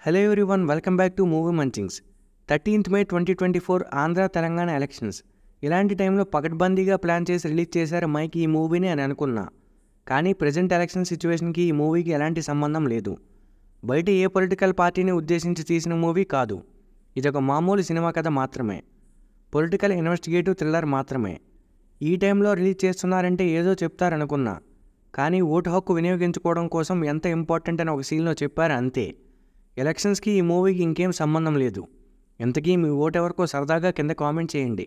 Hello everyone, welcome back to Movie Munchings. 13th May 2024 Andhra Telangana elections. ఇలాంటి టైంలో పకడ్బందీగా plan చేసి రిలీజ్ చేశారు మైక్ ఈ మూవీని అని అనుకున్నా. కానీ ప్రజెంట్ ఎలక్షన్ సిచ్యువేషన్కి ఈ మూవీకి ఎలాంటి సంబంధం లేదు. బయట ఏ పొలిటికల్ పార్టీని ఉద్దేశించి తీసిన మూవీ కాదు. ఇదొక మామూలు సినిమా కథ మాత్రమే. పొలిటికల్ ఇన్వెస్టిగేటివ్ థ్రిల్లర్ మాత్రమే. ఈ టైంలో రిలీజ్ చేస్తున్నారంటే ఏదో చెప్తారనుకున్నా. కానీ ఓటు హక్కు వినియోగించుకోవడం కోసం ఎంత ఇంపార్టెంట్ అని ఒక సీన్లో చెప్పారు అంతే. ఎలక్షన్స్కి ఈ మూవీకి ఇంకేం సంబంధం లేదు. ఇంతకీ మీ ఓటు ఎవరికో సరదాగా కింద కామెంట్ చేయండి.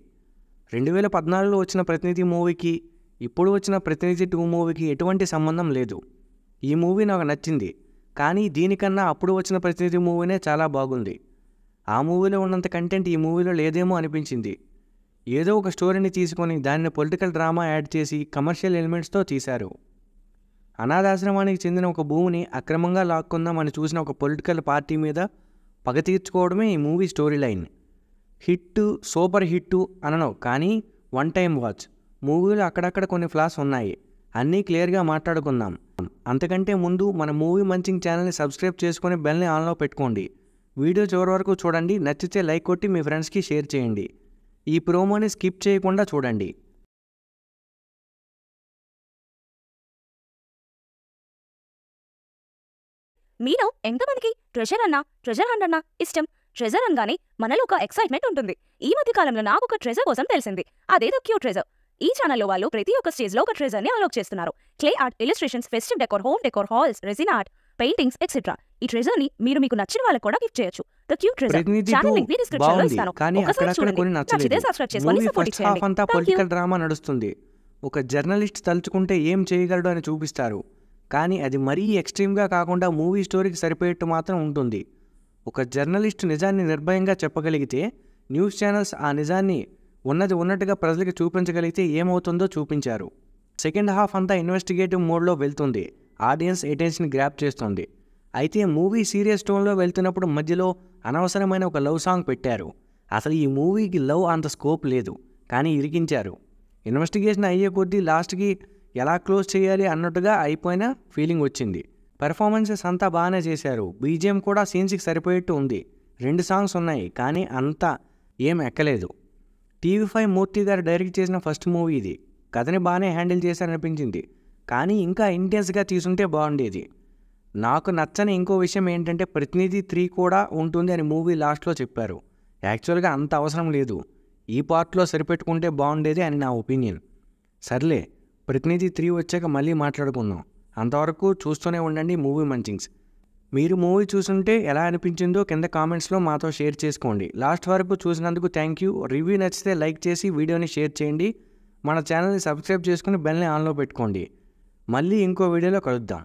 2014లో వచ్చిన ప్రతినిధి మూవీకి ఇప్పుడు వచ్చిన ప్రతినిధి 2 మూవీకి ఎటువంటి సంబంధం లేదు. ఈ మూవీ నాకు నచ్చింది, కానీ దీనికన్నా అప్పుడు వచ్చిన ప్రతినిధి మూవీనే చాలా బాగుంది. ఆ మూవీలో ఉన్నంత కంటెంట్ ఈ మూవీలో లేదేమో అనిపించింది. ఏదో ఒక స్టోరీని తీసుకొని దాన్ని పొలిటికల్ డ్రామా యాడ్ చేసి కమర్షియల్ ఎలిమెంట్స్తో తీశారు. అనాథాశ్రమానికి చెందిన ఒక భూమిని అక్రమంగా లాక్కుందామని చూసిన ఒక పొలిటికల్ పార్టీ మీద పగ తీర్చుకోవడమే ఈ movie story line. Hit, super hit అనను, కానీ వన్ టైం వాచ్. మూవీలో అక్కడక్కడ కొన్ని ఫ్లాస్ ఉన్నాయి, అన్నీ క్లియర్గా మాట్లాడుకుందాం. అంతకంటే ముందు మన మూవీ మంచింగ్ ఛానల్ని సబ్స్క్రైబ్ చేసుకొని బెల్ని ఆన్లో పెట్టుకోండి. వీడియో చివరి వరకు చూడండి. నచ్చితే లైక్ కొట్టి మీ ఫ్రెండ్స్కి షేర్ చేయండి. ఈ ప్రోమోని స్కిప్ చేయకుండా చూడండి. మీలో ఎంతమందికి ట్రెజర్ హంట్ అన్నా ఇష్టం? ట్రెజర్ అనగానే మనలో ఒక ఎక్సైట్మెంట్ ఉంటుంది. ఈ మధ్య కాలంలో నాకు ఒక ట్రెజర్ కోసం తెలిసింది. అదేదో క్యూట్ ట్రెజర్. ఈ ఛానల్లో వాళ్ళు ప్రతి ఒక్క స్టేజ్లో ఒక ట్రెజర్ని అన్లాక్ చేస్తున్నారు. Clay art, illustrations, festive decor, home decor, halls, resin art, paintings etcetera. ఈ ట్రెజర్ని మీరు మీకు నచ్చిన వాళ్ళకి కూడా గిఫ్ట్ చేయొచ్చు. The cute treasure channel link డిస్క్రిప్షన్లో ఇస్తాను. ఒకసారి చూడండి. నచ్చితే సబ్స్క్రైబ్ చేసుకొని సపోర్ట్ చేయండి. అంతా పొలిటికల్ డ్రామా నడుస్తుంది. ఒక జర్నలిస్ట్ తలుచుకుంటే ఏం చేయగలడు అని చూపిస్తారు. కానీ అది మరీ ఎక్స్ట్రీమ్గా కాకుండా మూవీ స్టోరీకి సరిపోయేట్టు మాత్రం ఉంటుంది. ఒక జర్నలిస్ట్ నిజాన్ని నిర్భయంగా చెప్పగలిగితే, న్యూస్ ఛానల్స్ ఆ నిజాన్ని ఉన్నట్టుగా ప్రజలకు చూపించగలిగితే ఏమవుతుందో చూపించారు. సెకండ్ హాఫ్ అంతా ఇన్వెస్టిగేటివ్ మోడ్లో వెళ్తుంది. ఆడియన్స్ అటెన్షన్ గ్రాప్ చేస్తుంది. అయితే మూవీ సీరియస్ టోన్లో వెళ్తున్నప్పుడు మధ్యలో అనవసరమైన ఒక లవ్ సాంగ్ పెట్టారు. అసలు ఈ మూవీకి లవ్ అంత స్కోప్ లేదు, కానీ ఇరికించారు. ఇన్వెస్టిగేషన్ అయ్యే కొద్దీ లాస్ట్కి ఎలా క్లోజ్ చేయాలి అన్నట్టుగా అయిపోయిన ఫీలింగ్ వచ్చింది. పెర్ఫార్మెన్సెస్ అంతా బాగానే చేశారు. బీజిఎం కూడా సీన్స్కి సరిపోయేట్టు ఉంది. 2 సాంగ్స్ ఉన్నాయి, కానీ అంతా ఏం ఎక్కలేదు. TV5 మూర్తి గారు డైరెక్ట్ చేసిన ఫస్ట్ మూవీ ఇది. కథని బాగానే హ్యాండిల్ చేశారనిపించింది, కానీ ఇంకా ఇంటెన్స్గా తీసుంటే బాగుండేది. నాకు నచ్చని ఇంకో విషయం ఏంటంటే ప్రతినిధి 3 కూడా ఉంటుంది అని మూవీ లాస్ట్లో చెప్పారు. యాక్చువల్గా అంత అవసరం లేదు. ఈ పార్ట్లో సరిపెట్టుకుంటే బాగుండేది అని నా ఒపీనియన్. సర్లే, ప్రతినిధి 3 వచ్చాక మళ్ళీ మాట్లాడుకుందాం. అంతవరకు చూస్తూనే ఉండండి మూవీ మంచింగ్స్. మీరు మూవీ చూసుంటే ఎలా అనిపించిందో కింద కామెంట్స్లో మాతో షేర్ చేసుకోండి. లాస్ట్ వరకు చూసినందుకు థ్యాంక్ యూ. రివ్యూ నచ్చితే లైక్ చేసి వీడియోని షేర్ చేయండి. మన ఛానల్ని సబ్స్క్రైబ్ చేసుకుని బెల్ని ఆన్లో పెట్టుకోండి. మళ్ళీ ఇంకో వీడియోలో కలుద్దాం.